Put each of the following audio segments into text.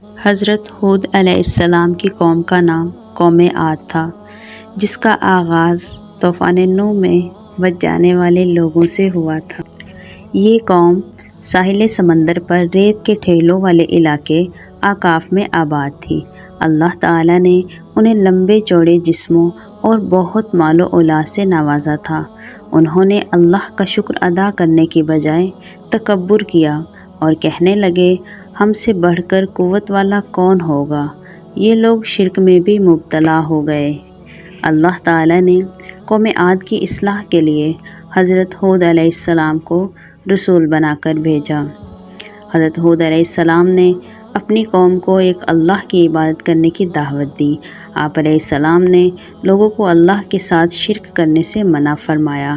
حضرت ہود علیہ السلام کی قوم کا نام قوم عاد تھا، جس کا آغاز طوفان نوح میں بچ جانے والے لوگوں سے ہوا تھا۔ یہ قوم ساحل سمندر پر ریت کے ٹھیلوں والے علاقے اعقاف میں آباد تھی۔ اللہ تعالیٰ نے انہیں لمبے چوڑے جسموں اور بہت مال و اولاد سے نوازا تھا۔ انہوں نے اللہ کا شکر ادا کرنے کی بجائے تکبر کیا اور کہنے لگے، ہم سے بڑھ کر قوت والا کون ہوگا؟ یہ لوگ شرک میں بھی مبتلا ہو گئے۔ اللہ تعالیٰ نے قوم عاد کی اصلاح کے لیے حضرت ہود علیہ السلام کو رسول بنا کر بھیجا۔ حضرت ہود علیہ السلام نے اپنی قوم کو ایک اللہ کی عبادت کرنے کی دعوت دی۔ آپ علیہ السلام نے لوگوں کو اللہ کے ساتھ شرک کرنے سے منع فرمایا۔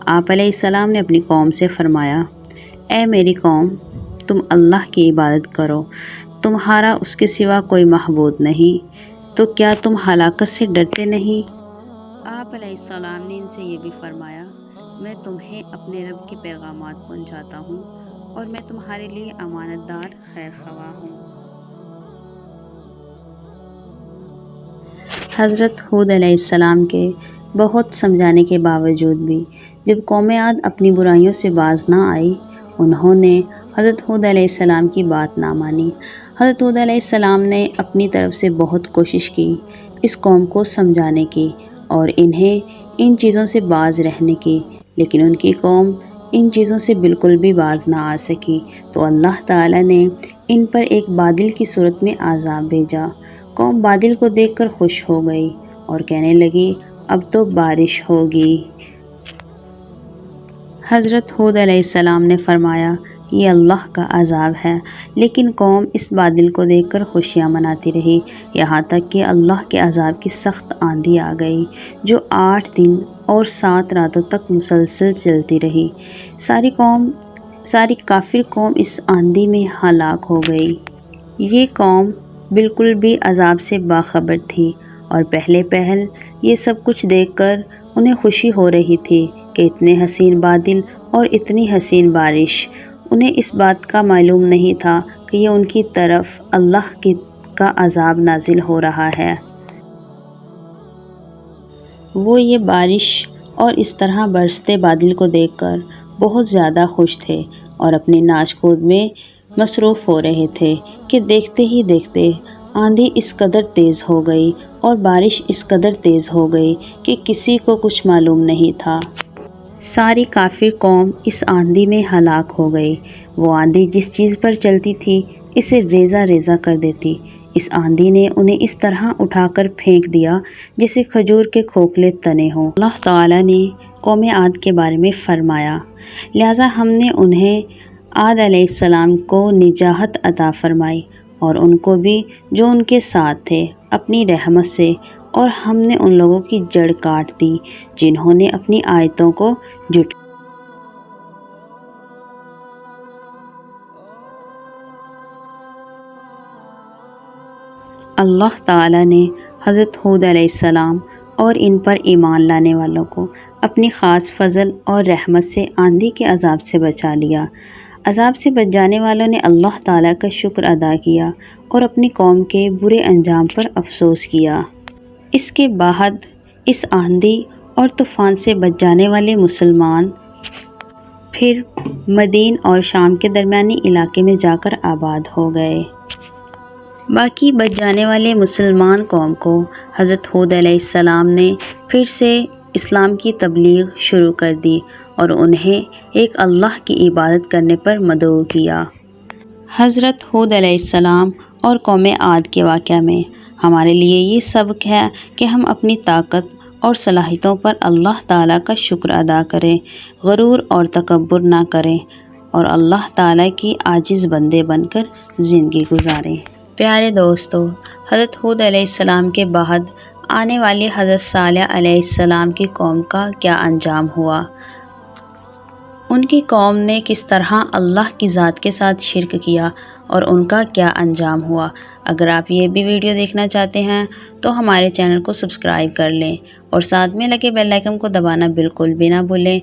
آپ علیہ السلام نے اپنی قوم سے فرمایا، اے میری قوم، تم اللہ کی عبادت کرو، تمہارا اس کے سوا کوئی معبود نہیں، تو کیا تم ہلاکت سے ڈرتے نہیں؟ آپ علیہ السلام نے ان سے یہ بھی فرمایا، میں تمہیں اپنے رب کے پیغامات پہنچاتا ہوں اور میں تمہارے لیے امانت دار خیر خواہ ہوں۔ حضرت ہود علیہ السلام کے بہت سمجھانے کے باوجود بھی جب قوم عاد اپنی برائیوں سے باز نہ آئی، انہوں نے حضرت ہود علیہ السلام کی بات نہ مانی۔ حضرت ہود علیہ السلام نے اپنی طرف سے بہت کوشش کی اس قوم کو سمجھانے کی اور انہیں ان چیزوں سے باز رہنے کی، لیکن ان کی قوم ان چیزوں سے بالکل بھی باز نہ آ سکی۔ تو اللہ تعالیٰ نے ان پر ایک بادل کی صورت میں عذاب بھیجا۔ قوم بادل کو دیکھ کر خوش ہو گئی اور کہنے لگی، اب تو بارش ہوگی۔ حضرت ہود علیہ السلام نے فرمایا، یہ اللہ کا عذاب ہے، لیکن قوم اس بادل کو دیکھ کر خوشیاں مناتی رہی، یہاں تک کہ اللہ کے عذاب کی سخت آندھی آ گئی جو 8 دن اور 7 راتوں تک مسلسل چلتی رہی۔ ساری کافر قوم اس آندھی میں ہلاک ہو گئی۔ یہ قوم بالکل بھی عذاب سے باخبر تھی اور پہل یہ سب کچھ دیکھ کر انہیں خوشی ہو رہی تھی کہ اتنے حسین بادل اور اتنی حسین بارش۔ انہیں اس بات کا معلوم نہیں تھا کہ یہ ان کی طرف اللہ کا عذاب نازل ہو رہا ہے۔ وہ یہ بارش اور اس طرح برستے بادل کو دیکھ کر بہت زیادہ خوش تھے اور اپنی ناچ کود میں مصروف ہو رہے تھے کہ دیکھتے ہی دیکھتے آندھی اس قدر تیز ہو گئی اور بارش اس قدر تیز ہو گئی کہ کسی کو کچھ معلوم نہیں تھا۔ ساری کافر قوم اس آندھی میں ہلاک ہو گئی۔ وہ آندھی جس چیز پر چلتی تھی اسے ریزہ ریزہ کر دیتی۔ اس آندھی نے انہیں اس طرح اٹھا کر پھینک دیا جیسے کھجور کے کھوکھلے تنے ہوں۔ اللہ تعالیٰ نے قوم عاد کے بارے میں فرمایا، لہٰذا ہم نے انہیں عاد علیہ السلام کو نجات عطا فرمائی اور ان کو بھی جو ان کے ساتھ تھے اپنی رحمت سے، اور ہم نے ان لوگوں کی جڑ کاٹ دی جنہوں نے اپنی آیتوں کو جھٹلایا۔ اللہ تعالیٰ نے حضرت ہود علیہ السلام اور ان پر ایمان لانے والوں کو اپنی خاص فضل اور رحمت سے آندھی کے عذاب سے بچا لیا۔ عذاب سے بچ جانے والوں نے اللہ تعالیٰ کا شکر ادا کیا اور اپنی قوم کے برے انجام پر افسوس کیا۔ اس کے بعد اس آندھی اور طوفان سے بچ جانے والے مسلمان پھر مدین اور شام کے درمیانی علاقے میں جا کر آباد ہو گئے۔ باقی بچ جانے والے مسلمان قوم کو حضرت ہود علیہ السلام نے پھر سے اسلام کی تبلیغ شروع کر دی اور انہیں ایک اللہ کی عبادت کرنے پر مدعو کیا۔ حضرت ہود علیہ السلام اور قوم عاد کے واقعہ میں ہمارے لیے یہ سبق ہے کہ ہم اپنی طاقت اور صلاحیتوں پر اللہ تعالیٰ کا شکر ادا کریں، غرور اور تکبر نہ کریں اور اللہ تعالیٰ کی عاجز بندے بن کر زندگی گزاریں۔ پیارے دوستو، حضرت ہود علیہ السلام کے بعد آنے والی حضرت صالح علیہ السلام کی قوم کا کیا انجام ہوا؟ ان کی قوم نے کس طرح اللہ کی ذات کے ساتھ شرک کیا اور ان کا کیا انجام ہوا؟ اگر آپ یہ بھی ویڈیو دیکھنا چاہتے ہیں تو ہمارے چینل کو سبسکرائب کر لیں اور ساتھ میں لگے بیل آئکن کو دبانا بالکل بھی نہ بھولیں